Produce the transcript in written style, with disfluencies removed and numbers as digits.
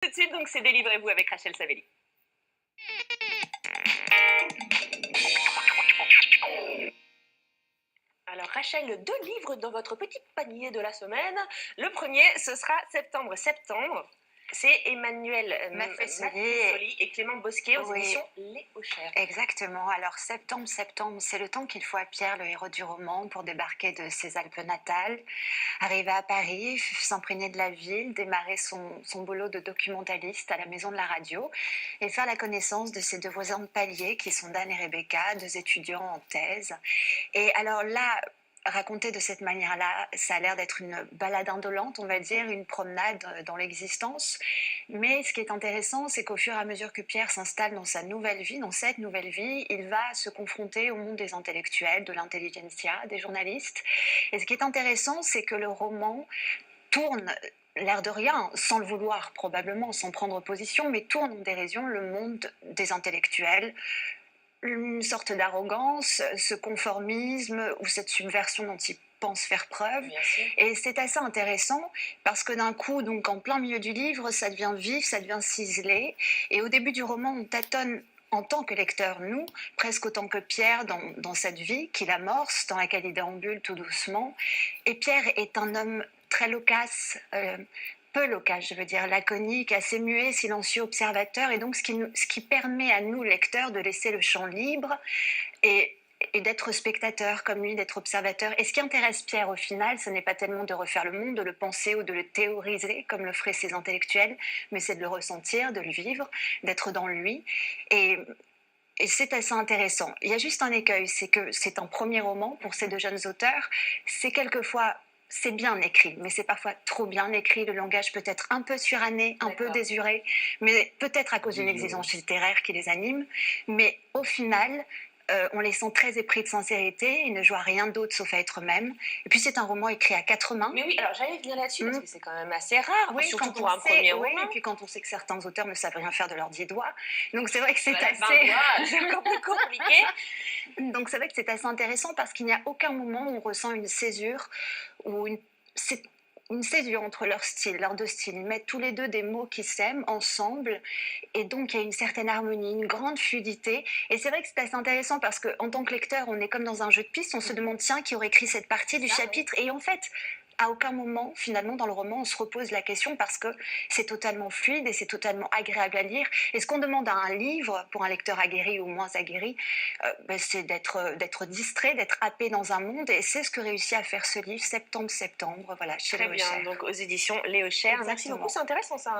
Tout de suite, donc c'est Délivrez-vous avec Rachel Savelli. Alors Rachel, 2 livres dans votre petit panier de la semaine. Le premier, ce sera Septembre, septembre. C'est Emmanuel Maffesoli et Clément Bosquet aux éditions Léo Cher. Exactement. Alors septembre, c'est le temps qu'il faut à Pierre, le héros du roman, pour débarquer de ses Alpes natales, arriver à Paris, s'imprégner de la ville, démarrer son boulot de documentaliste à la maison de la radio et faire la connaissance de ses 2 voisins de palier qui sont Dan et Rebecca, 2 étudiants en thèse. Et alors là, raconté de cette manière-là, ça a l'air d'être une balade indolente, on va dire, une promenade dans l'existence. Mais ce qui est intéressant, c'est qu'au fur et à mesure que Pierre s'installe dans sa nouvelle vie, dans cette nouvelle vie, il va se confronter au monde des intellectuels, de l'intelligentsia, des journalistes. Et ce qui est intéressant, c'est que le roman tourne, l'air de rien, sans le vouloir probablement, sans prendre position, mais tourne en dérision le monde des intellectuels, une sorte d'arrogance, ce conformisme ou cette subversion dont ils pensent faire preuve. Et c'est assez intéressant parce que d'un coup, donc en plein milieu du livre, ça devient vif, ça devient ciselé. Et au début du roman, on tâtonne en tant que lecteur, nous, presque autant que Pierre dans cette vie qu'il amorce, dans laquelle il déambule tout doucement. Et Pierre est un homme très loquace, peu loquace, je veux dire, laconique, assez muet, silencieux, observateur, et donc ce qui permet à nous, lecteurs, de laisser le champ libre et d'être spectateur comme lui, d'être observateur. Et ce qui intéresse Pierre au final, ce n'est pas tellement de refaire le monde, de le penser ou de le théoriser comme le feraient ces intellectuels, mais c'est de le ressentir, de le vivre, d'être dans lui. Et c'est assez intéressant. Il y a juste un écueil, c'est que c'est un premier roman pour ces 2 jeunes auteurs. C'est bien écrit, mais c'est parfois trop bien écrit. Le langage peut être un peu suranné, un peu désuret, mais peut-être à cause d'une exigence littéraire qui les anime. Mais au final, on les sent très épris de sincérité, ils ne jouent à rien d'autre sauf à être eux-mêmes. Et puis c'est un roman écrit à 4 mains. Mais oui, alors j'allais venir là-dessus parce que c'est quand même assez rare, Oui, surtout quand pour on un sait, premier oui, roman. et puis quand on sait que certains auteurs ne savent rien faire de leurs 10 doigts. Donc c'est vrai que c'est Voilà, assez... c'est encore plus compliqué. Donc c'est vrai que c'est assez intéressant parce qu'il n'y a aucun moment où on ressent une césure ou c'est une césure entre leur style, leurs 2 styles. Ils mettent tous les 2 des mots qui s'aiment ensemble et donc il y a une certaine harmonie, une grande fluidité. Et c'est vrai que c'est assez intéressant parce qu'en tant que lecteur, on est comme dans un jeu de pistes, on se demande tiens, qui aurait écrit cette partie du chapitre. Et en fait, à aucun moment, finalement, dans le roman, on se repose la question parce que c'est totalement fluide et c'est totalement agréable à lire. Et ce qu'on demande à un livre, pour un lecteur aguerri ou moins aguerri, c'est d'être distrait, d'être happé dans un monde. Et c'est ce que réussit à faire ce livre, Septembre, voilà, chez Très Léo bien, Cher. donc aux éditions Léo Cher. Merci beaucoup, c'est intéressant ça.